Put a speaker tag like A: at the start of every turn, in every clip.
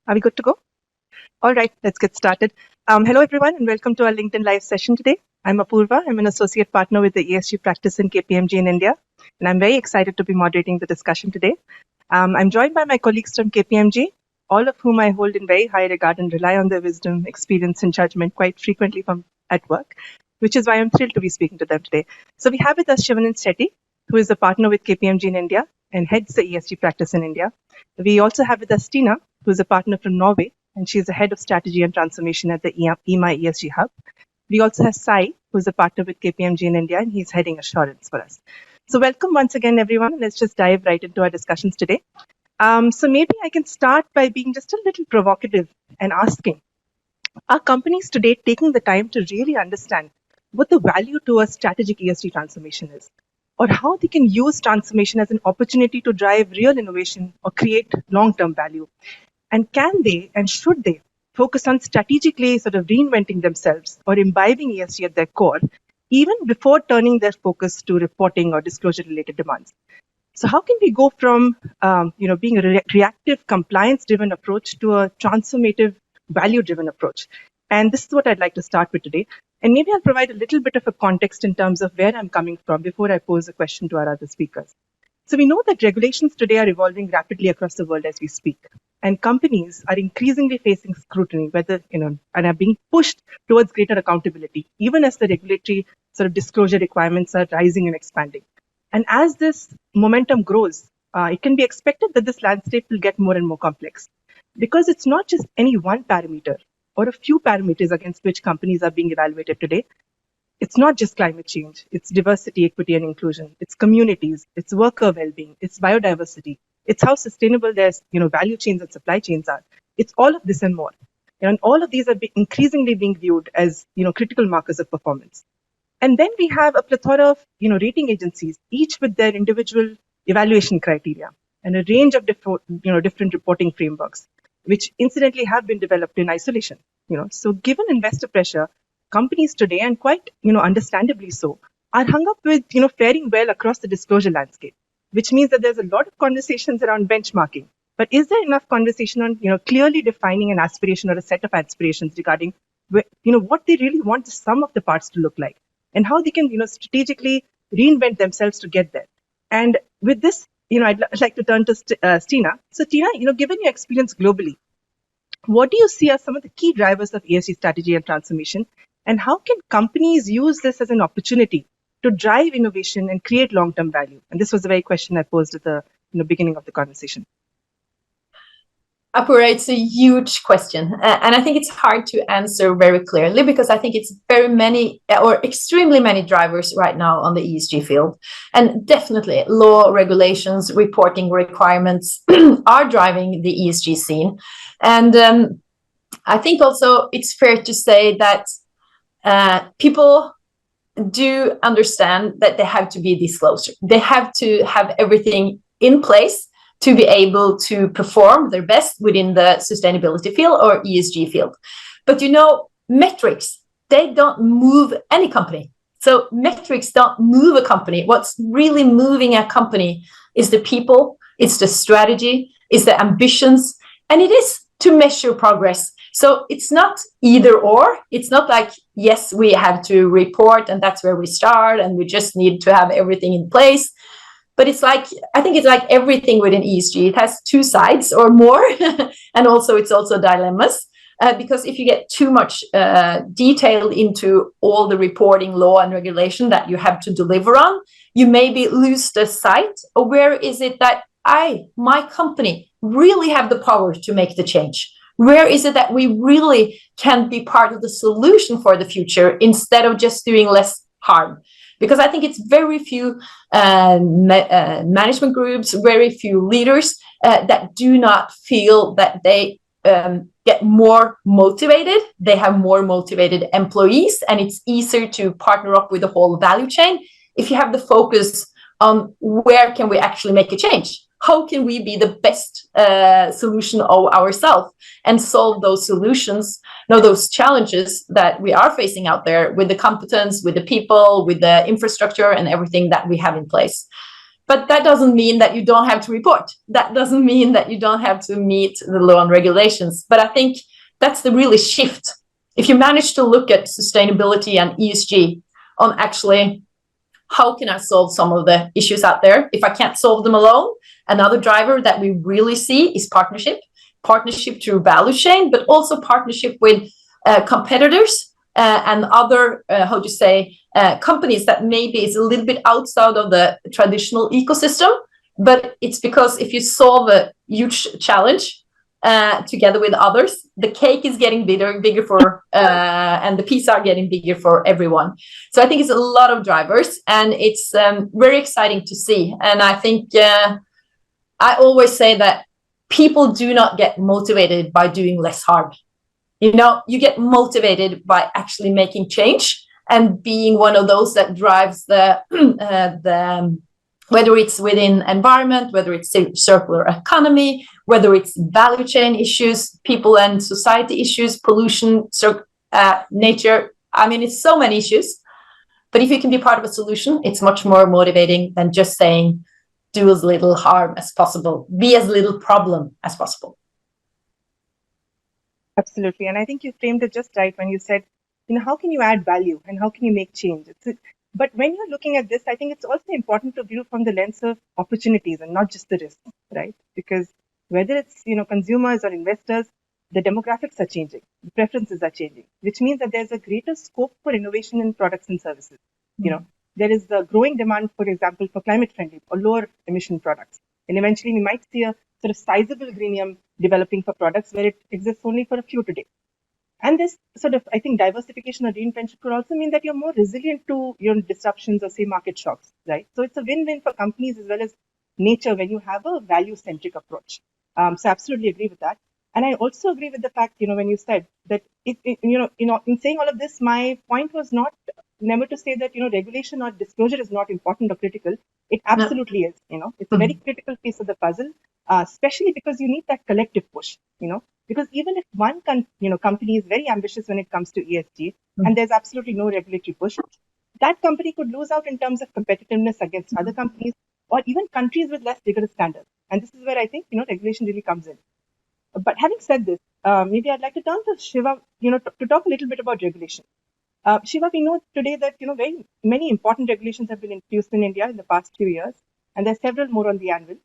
A: Are we good to go? All right, let's get started. Hello, everyone, and welcome to our LinkedIn Live session today. I'm Apurba. I'm an associate partner with the ESG practice in KPMG in India, and I'm very excited to be moderating the discussion today. I'm joined by my colleagues from KPMG, all of whom I hold in very high regard and rely on their wisdom, experience, and judgment quite frequently at work, which is why I'm thrilled to be speaking to them today. So we have with us Shivananda Shetty, who is a partner with KPMG in India and heads the ESG practice in India. We also have with us Stine, who is a partner from Norway, and she is the head of strategy and transformation at the EMA ESG hub. We also have Sai, who is a partner with KPMG in India, and he's heading assurance for us. So welcome once again, everyone. Let's just dive right into our discussions today. So maybe I can start by being just a little provocative and asking, are companies today taking the time to really understand what the value to a strategic ESG transformation is, or how they can use transformation as an opportunity to drive real innovation or create long-term value? And can they and should they focus on strategically sort of reinventing themselves or imbibing ESG at their core, even before turning their focus to reporting or disclosure-related demands? So how can we go from being a reactive, compliance-driven approach to a transformative, value-driven approach? And this is what I'd like to start with today. And maybe I'll provide a little bit of a context in terms of where I'm coming from before I pose a question to our other speakers. So we know that regulations today are evolving rapidly across the world as we speak. And companies are increasingly facing scrutiny, and are being pushed towards greater accountability, even as the regulatory sort of disclosure requirements are rising and expanding. And as this momentum grows, it can be expected that this landscape will get more and more complex, because it's not just any one parameter or a few parameters against which companies are being evaluated today. It's not just climate change, it's diversity, equity, and inclusion. It's communities, it's worker well-being, it's biodiversity. It's how sustainable their value chains and supply chains are. It's all of this and more. And all of these are increasingly being viewed as critical markers of performance. And then we have a plethora of rating agencies, each with their individual evaluation criteria and a range of different reporting frameworks, which incidentally have been developed in isolation. So given investor pressure, companies today, and quite understandably so, are hung up with faring well across the disclosure landscape, which means that there's a lot of conversations around benchmarking. But is there enough conversation on clearly defining an aspiration or a set of aspirations regarding what they really want the sum of the parts to look like, and how they can strategically reinvent themselves to get there? And with this, I'd like to turn to Stine. So Stine, given your experience globally, what do you see as some of the key drivers of ESG strategy and transformation? And how can companies use this as an opportunity to drive innovation and create long-term value? And this was the very question I posed at the beginning of the conversation.
B: Apurba, it's a huge question. And I think it's hard to answer very clearly, because I think it's very many or extremely many drivers right now on the ESG field. And definitely law, regulations, reporting requirements are driving the ESG scene. And I think also it's fair to say that people do understand that they have to be disclosed. They have to have everything in place to be able to perform their best within the sustainability field or ESG field. But metrics, they don't move any company. So metrics don't move a company. What's really moving a company is the people, it's the strategy, it's the ambitions, and it is to measure progress. So it's not either or. It's not like, yes, we have to report and that's where we start and we just need to have everything in place. But I think it's like everything within ESG. It has two sides or more. And it's also dilemmas. Because if you get too much detail into all the reporting law and regulation that you have to deliver on, you maybe lose the sight of where is it that my company, really have the power to make the change. Where is it that we really can be part of the solution for the future instead of just doing less harm? Because I think it's very few management groups, very few leaders that do not feel that they get more motivated. They have more motivated employees, and it's easier to partner up with the whole value chain if you have the focus on where can we actually make a change. How can we be the best solution of ourselves and solve those solutions, those challenges that we are facing out there with the competence, with the people, with the infrastructure and everything that we have in place. But that doesn't mean that you don't have to report. That doesn't mean that you don't have to meet the law and regulations. But I think that's the really shift. If you manage to look at sustainability and ESG on actually how can I solve some of the issues out there? If I can't solve them alone, another driver that we really see is partnership through value chain, but also partnership with competitors and other, companies that maybe is a little bit outside of the traditional ecosystem. But it's because if you solve a huge challenge together with others, the cake is getting bigger for, and the pieces are getting bigger for everyone. So I think it's a lot of drivers, and it's very exciting to see. And I think I always say that people do not get motivated by doing less harm. You get motivated by actually making change and being one of those that drives the whether it's within environment, whether it's circular economy, whether it's value chain issues, people and society issues, pollution, nature. I mean, it's so many issues. But if you can be part of a solution, it's much more motivating than just saying, do as little harm as possible, be as little problem as possible.
A: Absolutely. And I think you framed it just right when you said, how can you add value and how can you make change? But when you're looking at this, I think it's also important to view from the lens of opportunities and not just the risks, right? Because whether it's, consumers or investors, the demographics are changing, the preferences are changing, which means that there's a greater scope for innovation in products and services. There is the growing demand, for example, for climate-friendly or lower emission products. And eventually we might see a sort of sizable greenium developing for products where it exists only for a few today. And this sort of, I think, diversification or reinvention could also mean that you're more resilient to disruptions or, say, market shocks, right? So it's a win-win for companies as well as nature when you have a value-centric approach. So I absolutely agree with that. And I also agree with the fact, when you said that, in saying all of this, my point was never to say that, regulation or disclosure is not important or critical. It absolutely is, it's a very critical piece of the puzzle, especially because you need that collective push, because even if one company is very ambitious when it comes to ESG and there's absolutely no regulatory push, that company could lose out in terms of competitiveness against other companies or even countries with less rigorous standards. And this is where I think, regulation really comes in. But having said this, maybe I'd like to turn to Shiva, to talk a little bit about regulation. Shiva, we know today that, very many important regulations have been introduced in India in the past few years, and there are several more on the anvil.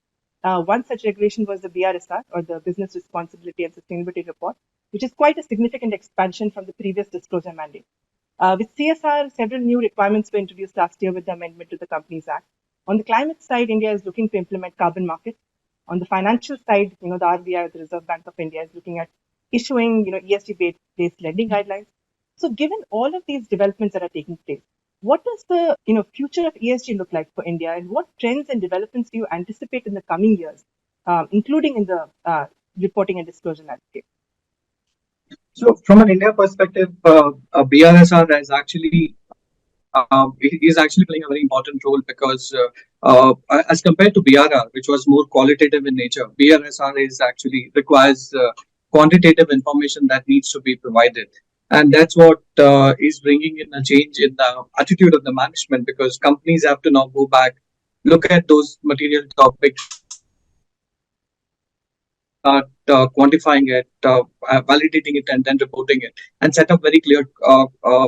A: One such regulation was the BRSR, or the Business Responsibility and Sustainability Report, which is quite a significant expansion from the previous disclosure mandate. With CSR, several new requirements were introduced last year with the amendment to the Companies Act. On the climate side, India is looking to implement carbon markets. On the financial side, the RBI, the Reserve Bank of India, is looking at issuing, ESG-based lending guidelines. So given all of these developments that are taking place, what does the future of ESG look like for India, and what trends and developments do you anticipate in the coming years, including in the reporting and disclosure landscape?
C: So from an India perspective, BRSR is actually playing a very important role because as compared to BRR, which was more qualitative in nature, BRSR is actually requires quantitative information that needs to be provided. And that's what is bringing in a change in the attitude of the management, because companies have to now go back, look at those material topics, quantifying it, validating it, and then reporting it, and set up very clear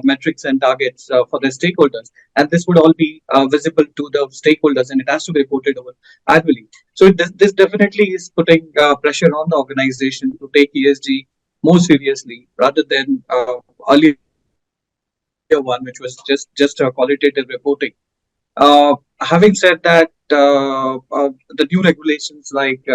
C: metrics and targets for the stakeholders. And this would all be visible to the stakeholders, and it has to be reported over annually. So this definitely is putting pressure on the organization to take ESG more seriously rather than earlier one, which was just a qualitative reporting. Having said that, the new regulations like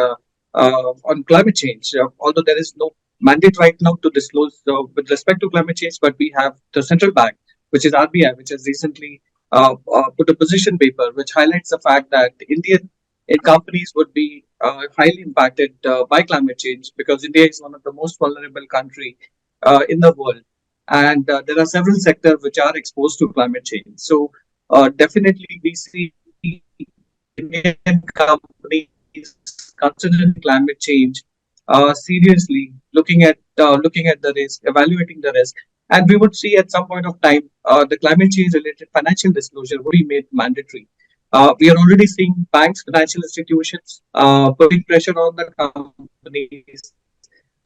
C: on climate change, although there is no mandate right now to disclose with respect to climate change, but we have the central bank, which is RBI, which has recently put a position paper which highlights the fact that Indian companies would be highly impacted by climate change, because India is one of the most vulnerable country in the world, and there are several sectors which are exposed to climate change. So definitely we see Indian companies considering climate change seriously, looking at the risk, evaluating the risk, and we would see at some point of time the climate change related financial disclosure would be made mandatory. We are already seeing banks, financial institutions putting pressure on the companies,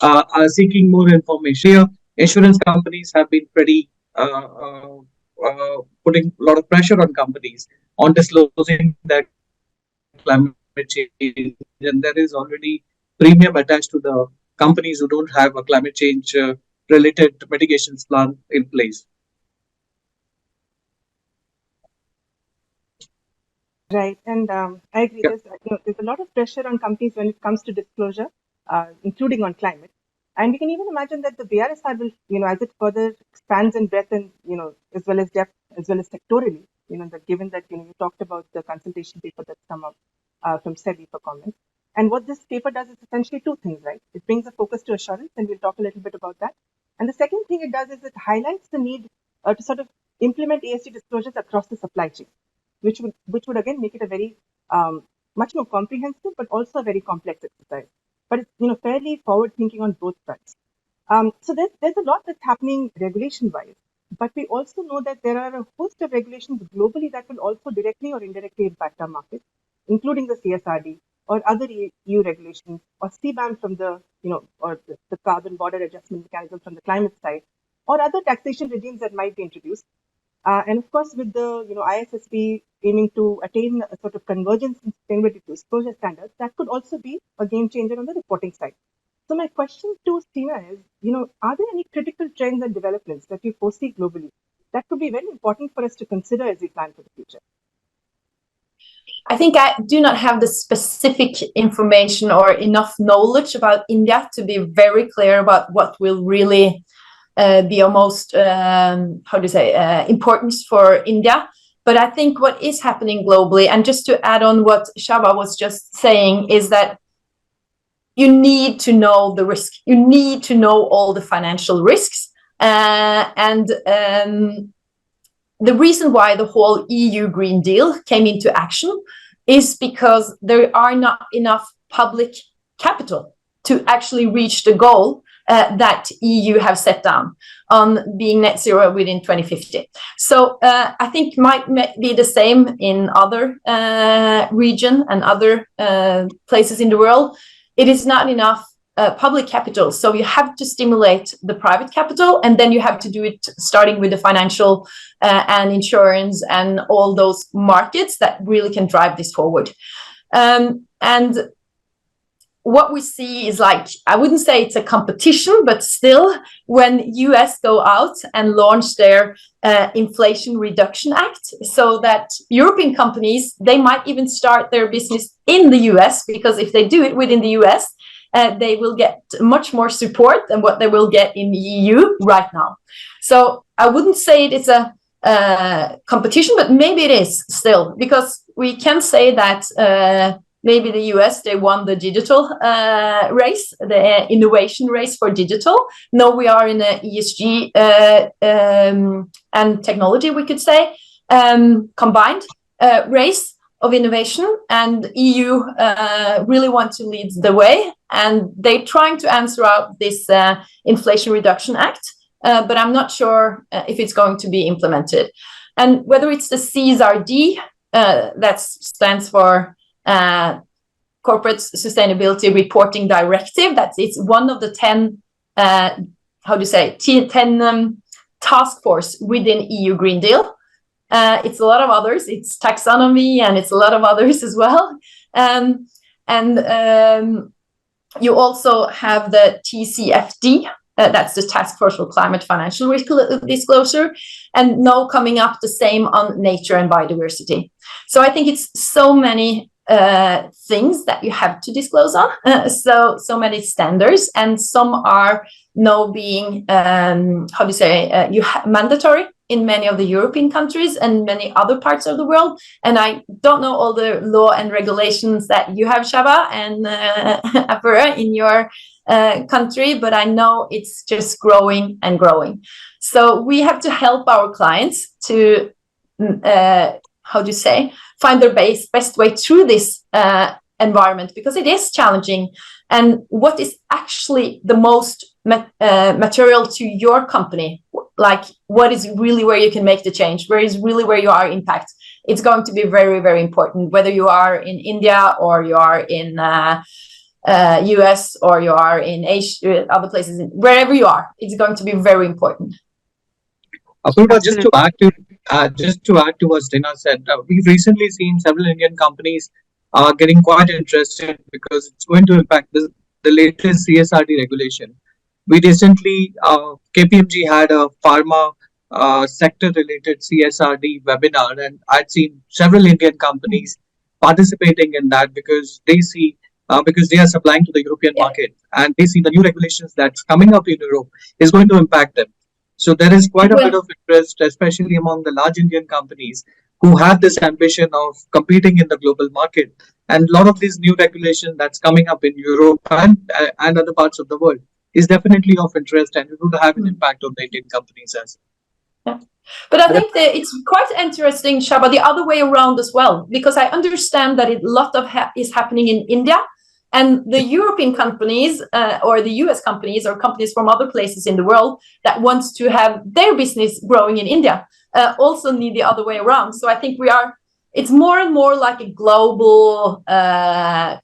C: are seeking more information. Here, insurance companies have been pretty putting a lot of pressure on companies on disclosing their climate change, and there is already premium attached to the companies who don't have a climate change related mitigations plan in place.
A: Right, and I agree.
C: Yeah.
A: There's a lot of pressure on companies when it comes to disclosure, including on climate. And we can even imagine that the BRSR will, as it further expands in breadth and, as well as depth, as well as sectorally, that given that, you talked about the consultation paper that's come up from SEBI for comment. And what this paper does is essentially two things, right? It brings a focus to assurance, and we'll talk a little bit about that. And the second thing it does is it highlights the need to sort of implement ESG disclosures across the supply chain, which would again make it a very much more comprehensive, but also a very complex exercise. But it's fairly forward thinking on both fronts. So there's a lot that's happening regulation wise, but we also know that there are a host of regulations globally that will also directly or indirectly impact our markets, including the CSRD or other EU regulations, or CBAM from the or the carbon border adjustment mechanism from the climate side, or other taxation regimes that might be introduced. And of course, with the ISSB aiming to attain a sort of convergence in sustainability disclosure standards, that could also be a game changer on the reporting side. So my question to Stine is, are there any critical trends and developments that you foresee globally that could be very important for us to consider as we plan for the future?
B: I think I do not have the specific information or enough knowledge about India to be very clear about what will really be of most, importance for India. But I think what is happening globally, and just to add on what Shaba was just saying, is that you need to know the risk. You need to know all the financial risks. The reason why the whole EU Green Deal came into action is because there are not enough public capital to actually reach the goal that EU have set down on being net zero within 2050. So I think might be the same in other region and other places in the world. It is not enough public capital. So you have to stimulate the private capital, and then you have to do it starting with the financial and insurance and all those markets that really can drive this forward. And what we see is, like, I wouldn't say it's a competition, but still, when US go out and launch their Inflation Reduction Act, so that European companies, they might even start their business in the US, because if they do it within the US, they will get much more support than what they will get in the EU right now. So I wouldn't say it is a competition, but maybe it is still, because we can say that maybe the US, they won the digital race, the innovation race for digital. Now we are in an ESG and technology, we could say, combined race of innovation, and EU really want to lead the way, and they're trying to answer out this Inflation Reduction Act, but I'm not sure if it's going to be implemented. And whether it's the CSRD, that stands for Corporate Sustainability Reporting Directive, it's one of the 10 task force within EU Green Deal. It's a lot of others. It's taxonomy, and it's a lot of others as well. You also have the TCFD, that's the Task Force for Climate Financial Disclosure, and now coming up the same on nature and biodiversity. So I think it's so many things that you have to disclose on, so many standards, and some are now being mandatory in many of the European countries and many other parts of the world. And I don't know all the law and regulations that you have, Shaba and Apurba, in your country, but I know it's just growing and growing. So we have to help our clients to find their best way through this environment, because it is challenging. And what is actually the most material to your company, like what is really where you can make the change, where is really where you are impact, it's going to be very, very important, whether you are in India or you are in US or you are in Asia, other places, wherever you are, it's going to be very important.
C: Apurba, just to add to what Dina said, we've recently seen several Indian companies getting quite interested because it's going to impact the latest CSRD regulation. We recently, KPMG had a pharma sector related CSRD webinar, and I'd seen several Indian companies participating in that because because they are supplying to the European market, and they see the new regulations that's coming up in Europe is going to impact them. So there is quite a bit of interest, especially among the large Indian companies who have this ambition of competing in the global market. And a lot of these new regulations that's coming up in Europe and other parts of the world is definitely of interest, and it would have an impact on the Indian companies as well.
B: Yeah. But I think that it's quite interesting, Shaba, the other way around as well, because I understand that a lot of is happening in India. And the European companies or the US companies or companies from other places in the world that wants to have their business growing in India also need the other way around. So I think it's more and more like a global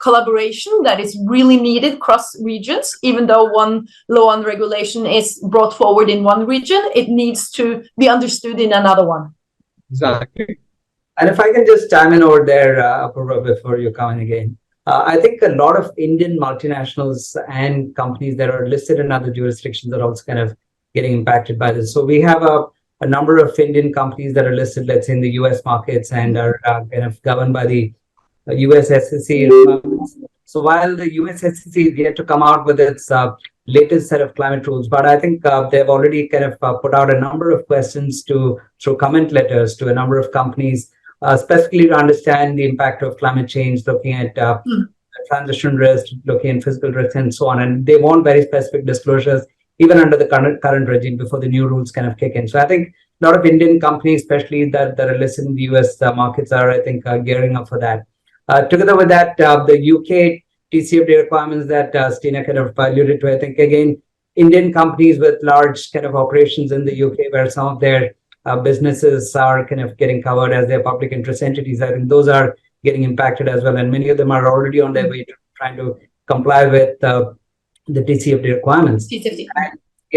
B: collaboration that is really needed across regions. Even though one law and regulation is brought forward in one region, it needs to be understood in another one.
C: Exactly.
D: And if I can just chime in over there, Apurba, before you come in again. I think a lot of Indian multinationals and companies that are listed in other jurisdictions are also kind of getting impacted by this. So we have a number of Indian companies that are listed, let's say, in the US markets and are kind of governed by the US SEC. So while the US SEC is yet to come out with its latest set of climate rules, but I think they've already kind of put out a number of questions through comment letters to a number of companies, specifically to understand the impact of climate change, looking at transition risk, looking at physical risk, and so on. And they want very specific disclosures, even under the current regime, before the new rules kind of kick in. So I think a lot of Indian companies, especially that are listed in the US markets, are, I think, gearing up for that. Together with that, the UK TCFD requirements that Stine kind of alluded to, I think, again, Indian companies with large kind of operations in the UK, where some of their businesses are kind of getting covered as their public interest entities, I think those are getting impacted as well. And many of them are already on their way to trying to comply with the TCFD requirements.
B: TCFD.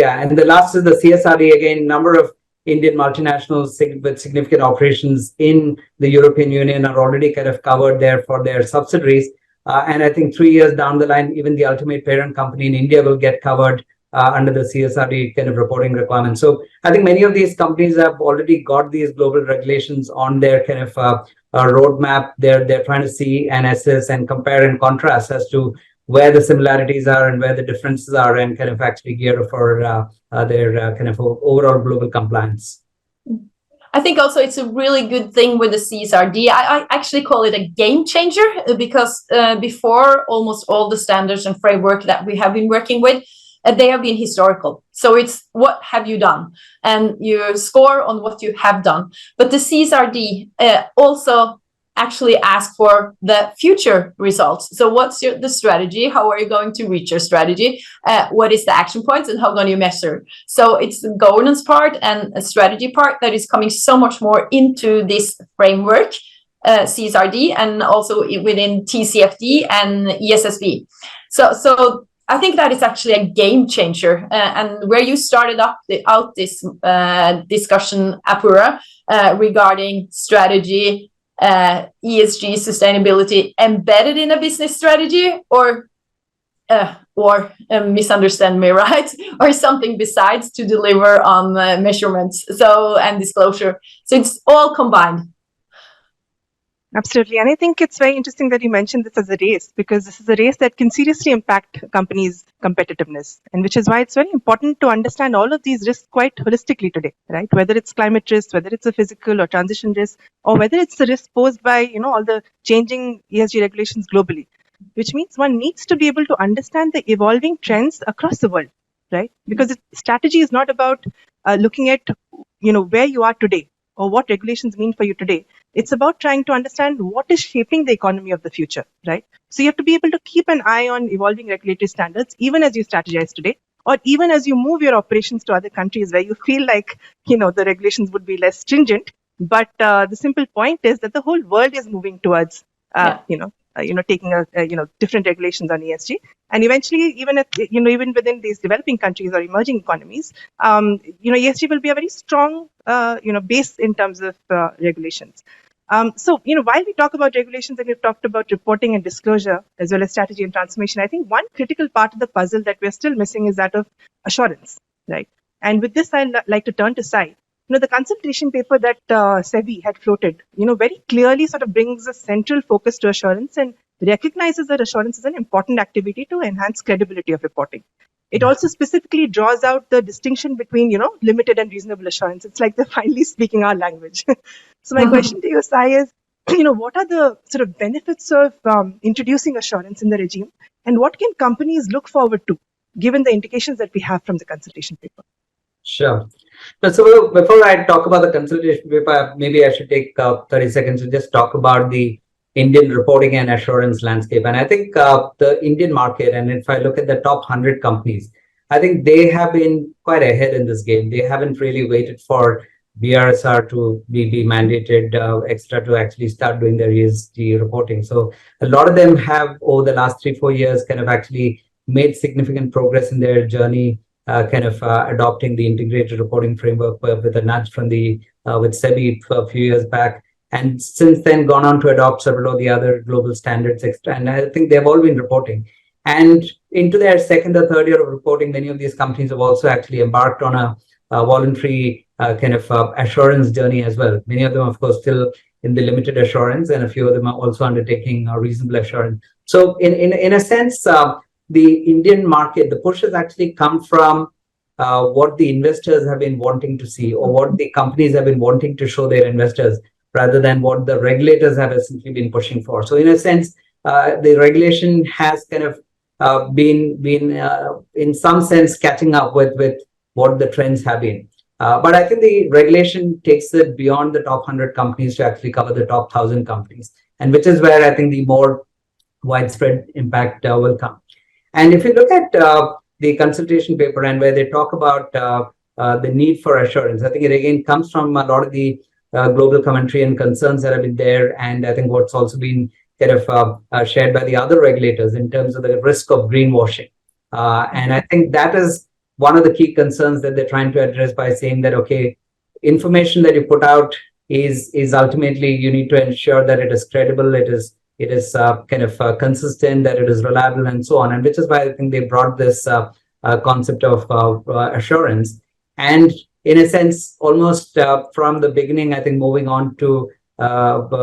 D: And the last is the CSRD. Again, number of Indian multinationals with significant operations in the European Union are already kind of covered there for their subsidiaries. And I think 3 years down the line, even the ultimate parent company in India will get covered under the CSRD kind of reporting requirements. So I think many of these companies have already got these global regulations on their kind of roadmap. They're trying to see and assess and compare and contrast as to where the similarities are and where the differences are, and kind of actually gear for their kind of overall global compliance.
B: I think also it's a really good thing with the CSRD. I actually call it a game changer because before, almost all the standards and framework that we have been working with, they have been historical. So it's what have you done? And you score on what you have done. But the CSRD also actually ask for the future results. So what's the strategy? How are you going to reach your strategy? What is the action points and how going you measure? So it's the governance part and a strategy part that is coming so much more into this framework, CSRD, and also within TCFD and ESSB. So I think that is actually a game changer. And where you started out this discussion, Apurba, regarding strategy, ESG, sustainability embedded in a business strategy, or misunderstand me, right? Or something besides to deliver on measurements, and disclosure. So it's all combined.
A: Absolutely. And I think it's very interesting that you mentioned this as a race, because this is a race that can seriously impact companies' competitiveness, and which is why it's very important to understand all of these risks quite holistically today, right? Whether it's climate risk, whether it's a physical or transition risk, or whether it's the risk posed by, all the changing ESG regulations globally, which means one needs to be able to understand the evolving trends across the world, right? Because strategy is not about looking at, where you are today or what regulations mean for you today. It's about trying to understand what is shaping the economy of the future, right? So you have to be able to keep an eye on evolving regulatory standards, even as you strategize today, or even as you move your operations to other countries where you feel like, the regulations would be less stringent. But the simple point is that the whole world is moving towards, taking different regulations on ESG, and eventually, even within these developing countries or emerging economies, ESG will be a very strong, base in terms of regulations. So, while we talk about regulations and we've talked about reporting and disclosure as well as strategy and transformation, I think one critical part of the puzzle that we're still missing is that of assurance, right? And with this, I'd like to turn to Sai. The consultation paper that SEBI had floated, very clearly sort of brings a central focus to assurance and recognizes that assurance is an important activity to enhance credibility of reporting. It also specifically draws out the distinction between, limited and reasonable assurance. It's like they're finally speaking our language. So my question to you, Sai, is, what are the sort of benefits of introducing assurance in the regime, and what can companies look forward to, given the indications that we have from the consultation paper?
D: Sure. So before I talk about the consultation paper, maybe I should take 30 seconds to just talk about the Indian reporting and assurance landscape. And I think the Indian market, and if I look at the top 100 companies, I think they have been quite ahead in this game. They haven't really waited for BRSR to be mandated extra to actually start doing their ESG reporting. So a lot of them have, over the last 3-4 years, kind of actually made significant progress in their journey, adopting the integrated reporting framework with a nudge from with SEBI a few years back, and since then gone on to adopt several of the other global standards. And I think they've all been reporting. And into their second or third year of reporting, many of these companies have also actually embarked on a voluntary assurance journey as well. Many of them, of course, still in the limited assurance, and a few of them are also undertaking a reasonable assurance. So in a sense, the Indian market, the push has actually come from what the investors have been wanting to see, or what the companies have been wanting to show their investors, rather than what the regulators have essentially been pushing for. So in a sense, the regulation has kind of been in some sense catching up with what the trends have been. But I think the regulation takes it beyond the top 100 companies to actually cover the top 1,000 companies, and which is where I think the more widespread impact will come. And if you look at the consultation paper and where they talk about the need for assurance, I think it again comes from a lot of the global commentary and concerns that have been there. And I think what's also been kind of shared by the other regulators in terms of the risk of greenwashing. And I think that is one of the key concerns that they're trying to address by saying that, okay, information that you put out is ultimately, you need to ensure that it is credible, it is consistent, that it is reliable, and so on. And which is why I think they brought this concept of assurance. And in a sense, almost from the beginning, I think moving on to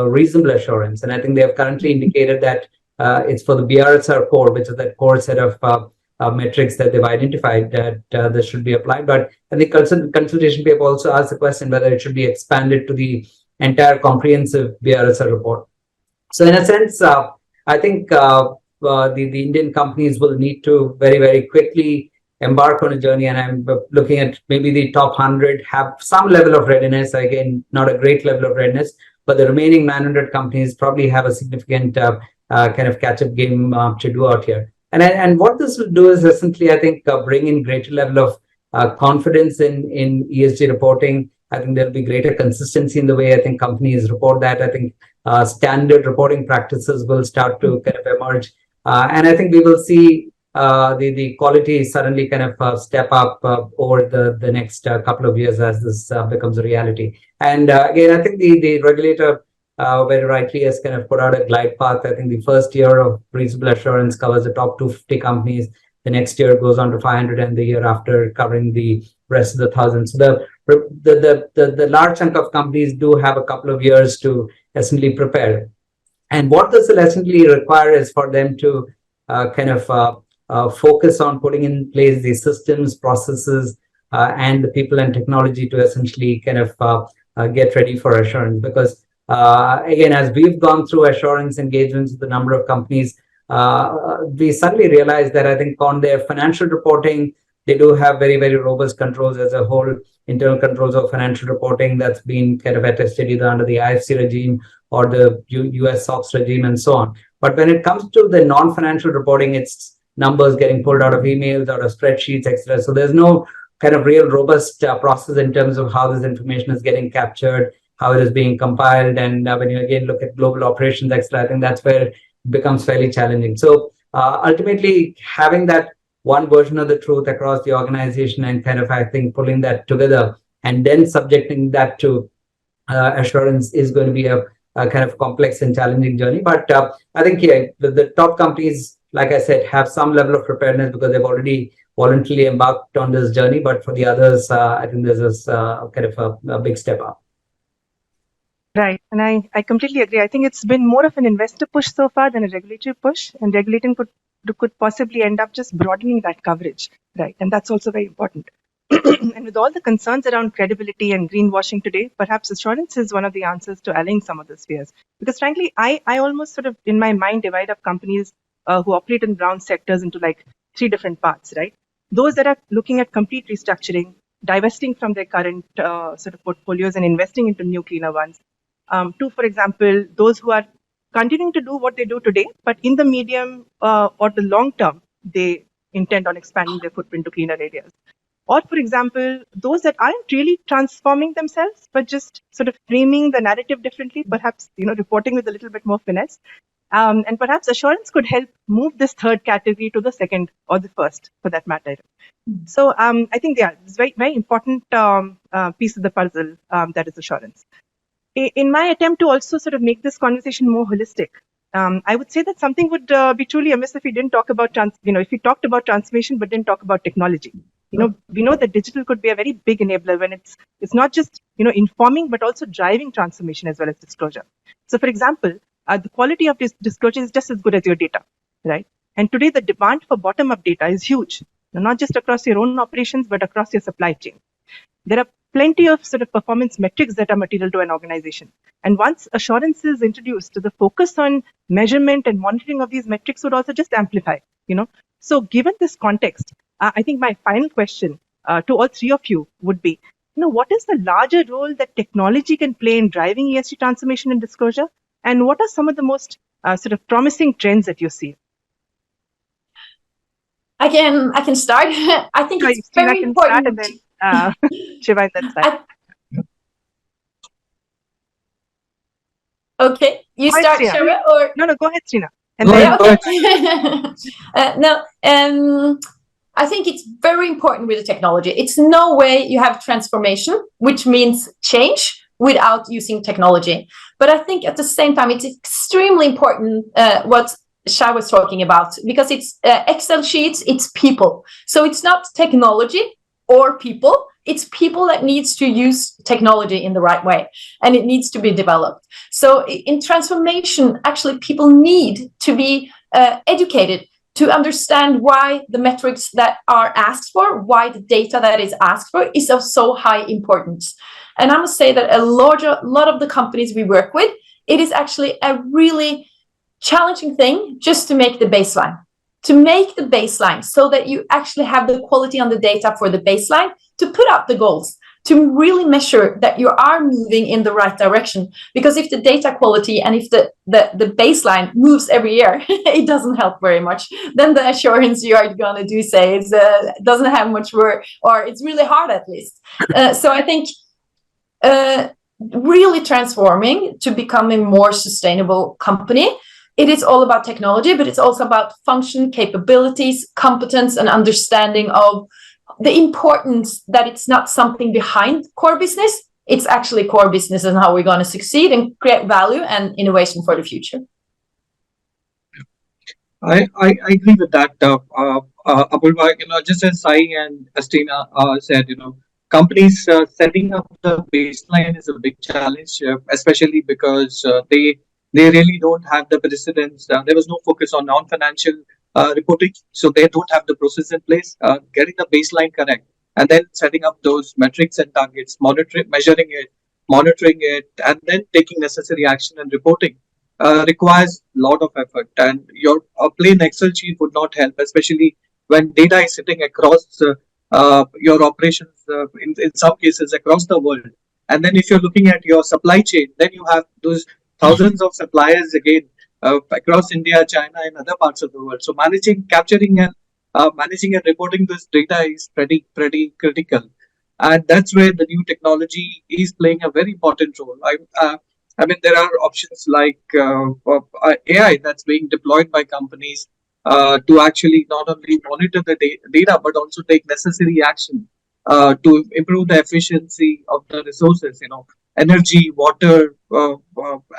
D: reasonable assurance. And I think they have currently indicated that it's for the BRSR core, which is that core set of metrics that they've identified that this should be applied. But I think consultation paper also asks the question whether it should be expanded to the entire comprehensive BRSR report. So in a sense, I think the Indian companies will need to very, very quickly embark on a journey. And I'm looking at maybe the top 100 have some level of readiness, again, not a great level of readiness, but the remaining 900 companies probably have a significant kind of catch-up game to do out here. And what this will do is essentially, I think, bring in greater level of confidence in ESG reporting. I think there'll be greater consistency in the way I think companies report that. I think standard reporting practices will start to kind of emerge. And I think we will see the quality suddenly kind of step up over the next couple of years as this becomes a reality. And again, I think the regulator very rightly has kind of put out a glide path. I think the first year of reasonable assurance covers the top 250 companies. The next year goes on to 500, and the year after covering the rest of the 1,000. So the large chunk of companies do have a couple of years to essentially prepare. And what this will essentially require is for them to focus on putting in place the systems, processes, and the people and technology to essentially kind of get ready for assurance. Because again, as we've gone through assurance engagements with a number of companies, we suddenly realized that I think on their financial reporting, they do have very, very robust controls as a whole, internal controls of financial reporting that's been kind of attested either under the IFC regime or the US SOX regime and so on. But when it comes to the non-financial reporting, it's numbers getting pulled out of emails, out of spreadsheets, etc. So there's no kind of real robust process in terms of how this information is getting captured how it is being compiled. And when you again look at global operations, etc., I think that's where it becomes fairly challenging. So ultimately, having that one version of the truth across the organization and kind of, I think, pulling that together and then subjecting that to assurance is going to be a kind of complex and challenging journey. But I think the top companies, like I said, have some level of preparedness because they've already voluntarily embarked on this journey. But for the others, I think there's this kind of a big step up.
A: Right. And I completely agree. I think it's been more of an investor push so far than a regulatory push, and regulating could possibly end up just broadening that coverage. Right. And that's also very important. And with all the concerns around credibility and greenwashing today, perhaps assurance is one of the answers to allaying some of those fears. Because frankly, I almost sort of in my mind divide up companies who operate in brown sectors into like 3 different parts, right? Those that are looking at complete restructuring, divesting from their current sort of portfolios and investing into new, cleaner ones. 2, for example, those who are continuing to do what they do today, but in the medium or the long term, they intend on expanding their footprint to cleaner areas. Or, for example, those that aren't really transforming themselves, but just sort of framing the narrative differently, perhaps, reporting with a little bit more finesse. And perhaps assurance could help move this third category to the second or the first, for that matter. So I think, it's very, very important piece of the puzzle that is assurance. In my attempt to also sort of make this conversation more holistic, I would say that something would be truly amiss if we didn't talk about, if we talked about transformation but didn't talk about technology. We know that digital could be a very big enabler when it's not just, informing, but also driving transformation as well as disclosure. So, for example, the quality of this disclosure is just as good as your data, right? And today, the demand for bottom-up data is huge, not just across your own operations, but across your supply chain. There are plenty of sort of performance metrics that are material to an organization. And once assurance is introduced, the focus on measurement and monitoring of these metrics would also just amplify, So given this context, I think my final question to all 3 of you would be, what is the larger role that technology can play in driving ESG transformation and disclosure? And what are some of the most sort of promising trends that you see?
B: I can start. I think it's very important.
A: And then Shiva, that's right.
B: Okay, you start, Shiva, or
A: no, go ahead, Stine.
B: I think it's very important with the technology. It's no way you have transformation, which means change, without using technology. But I think at the same time, it's extremely important what Shai was talking about, because it's Excel sheets, it's people. So it's not technology or people, it's people that needs to use technology in the right way, and it needs to be developed. So in transformation, actually, people need to be educated to understand why the metrics that are asked for, why the data that is asked for is of so high importance. And I must say that a lot of the companies we work with, it is actually a really challenging thing just to make the baseline. To make the baseline so that you actually have the quality on the data for the baseline, to put out the goals, to really measure that you are moving in the right direction. Because if the data quality and if the baseline moves every year, it doesn't help very much. Then the assurance you are going to do, say, doesn't have much work, or it's really hard at least. So I think really transforming to become a more sustainable company, it is all about technology, but it's also about function, capabilities, competence, and understanding of the importance that it's not something behind core business. It's actually core business and how we're going to succeed and create value and innovation for the future.
C: I agree with that, Apurba. Just as Sai and Stine said, companies setting up the baseline is a big challenge, especially because they really don't have the precedence. There was no focus on non-financial reporting, so they don't have the process in place. Getting the baseline correct, and then setting up those metrics and targets, measuring it, monitoring it, and then taking necessary action and reporting requires a lot of effort. And your plain Excel sheet would not help, especially when data is sitting across your operations, in some cases across the world. And then if you're looking at your supply chain, then you have those thousands of suppliers again across India, China, and other parts of the world. So managing, capturing, and managing and reporting this data is pretty critical. and that's where the new technology is playing a very important role. I mean, there are options like AI that's being deployed by companies to actually not only monitor the data but also take necessary action to improve the efficiency of the resources, energy, water,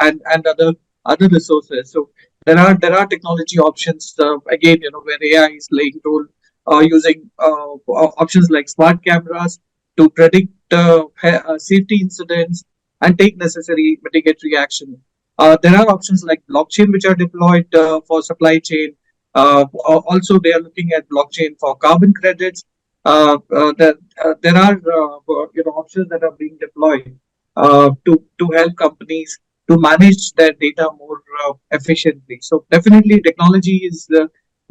C: and other resources. So there are technology options again, where AI is playing role using options like smart cameras to predict safety incidents and take necessary mitigatory action. There are options like blockchain which are deployed for supply chain. Also, they are looking at blockchain for carbon credits. There are options that are being deployed to help companies to manage their data more efficiently. So definitely, technology is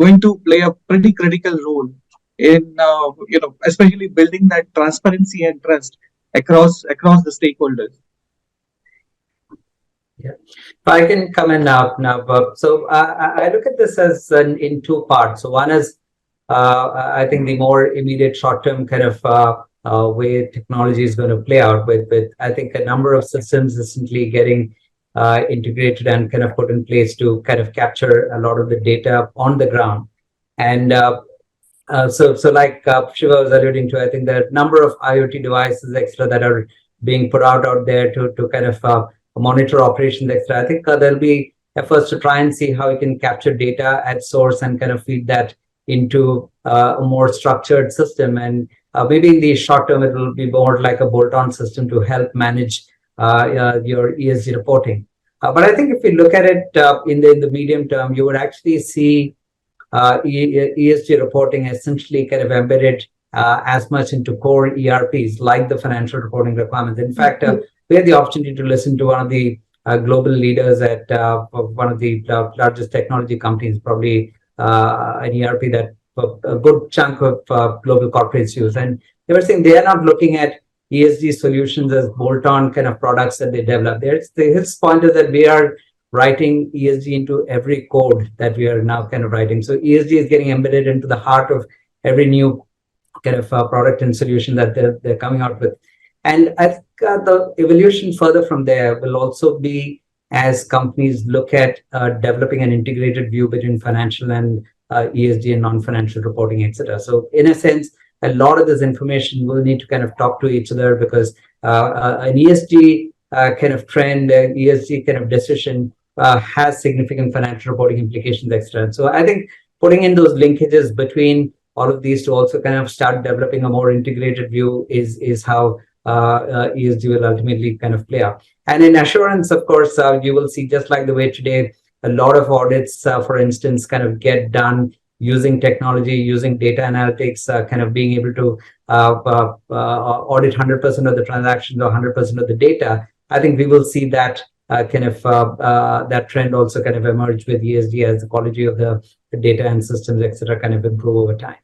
C: going to play a pretty critical role in especially building that transparency and trust across the stakeholders.
D: Yeah, I can come in now. So I look at this as in two parts. So one is, I think, the more immediate short-term kind of way technology is going to play out with I think a number of systems recently getting integrated and kind of put in place to kind of capture a lot of the data on the ground. And so like Shiva was alluding to, I think there are a number of IoT devices extra that are being put out there to kind of monitor operations extra. I think there'll be efforts to try and see how we can capture data at source and kind of feed that into a more structured system. And maybe in the short term, it will be more like a bolt-on system to help manage your ESG reporting. But I think if we look at it in the medium term, you would actually see ESG reporting essentially kind of embedded as much into core ERPs like the financial reporting requirements. In fact, we had the opportunity to listen to one of the global leaders at one of the largest technology companies, probably an ERP that a good chunk of global corporates use. And they were saying they are not looking at ESG solutions as bolt-on kind of products that they develop. His point is that we are writing ESG into every code that we are now kind of writing. So ESG is getting embedded into the heart of every new kind of product and solution that they're coming out with. And I think the evolution further from there will also be as companies look at developing an integrated view between financial and ESG and non-financial reporting, etc. So in a sense, a lot of this information will need to kind of talk to each other, because an ESG kind of trend, an ESG kind of decision has significant financial reporting implications, etc. So I think putting in those linkages between all of these to also kind of start developing a more integrated view is how ESG will ultimately kind of play out. And in assurance, of course, you will see, just like the way today, a lot of audits, for instance, kind of get done using technology, using data analytics, kind of being able to audit 100% of the transactions or 100% of the data. I think we will see that kind of that trend also kind of emerge with ESG as the quality of the data and systems, etc., kind of improve over time.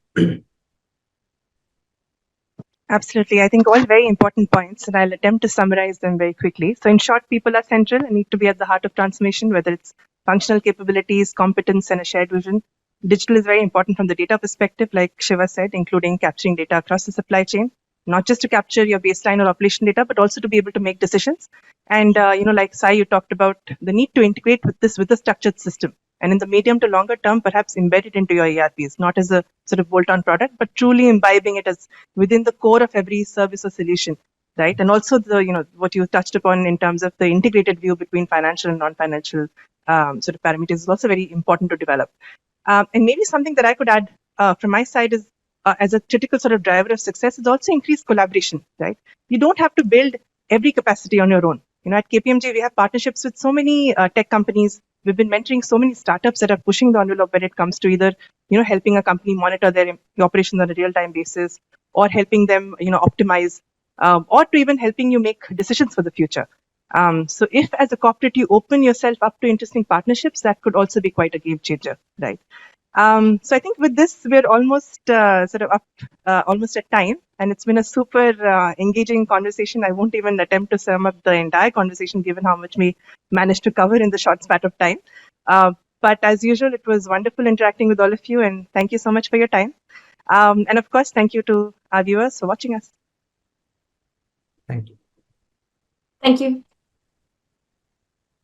A: Absolutely. I think all very important points, and I'll attempt to summarize them very quickly. So in short, people are central and need to be at the heart of transformation, whether it's functional capabilities, competence, and a shared vision. Digital is very important from the data perspective, like Shiva said, including capturing data across the supply chain, not just to capture your baseline or operation data, but also to be able to make decisions. And, like Sai, you talked about the need to integrate with a structured system. And in the medium to longer term, perhaps embed it into your ERPs, not as a sort of bolt-on product, but truly imbibing it as within the core of every service or solution, right? And also what you touched upon in terms of the integrated view between financial and non-financial sort of parameters is also very important to develop. And maybe something that I could add from my side is, as a critical sort of driver of success, is also increased collaboration, right? You don't have to build every capacity on your own. At KPMG, we have partnerships with so many tech companies. We've been mentoring so many startups that are pushing the envelope when it comes to either, helping a company monitor their operations on a real-time basis, or helping them, optimize, or to even helping you make decisions for the future. So if as a corporate you open yourself up to interesting partnerships, that could also be quite a game changer, right? So I think with this, we're almost almost at time, and it's been a super engaging conversation. I won't even attempt to sum up the entire conversation, given how much we managed to cover in the short span of time. But as usual, it was wonderful interacting with all of you, and thank you so much for your time. And of course, thank you to our viewers for watching us.
D: Thank you.
B: Thank you.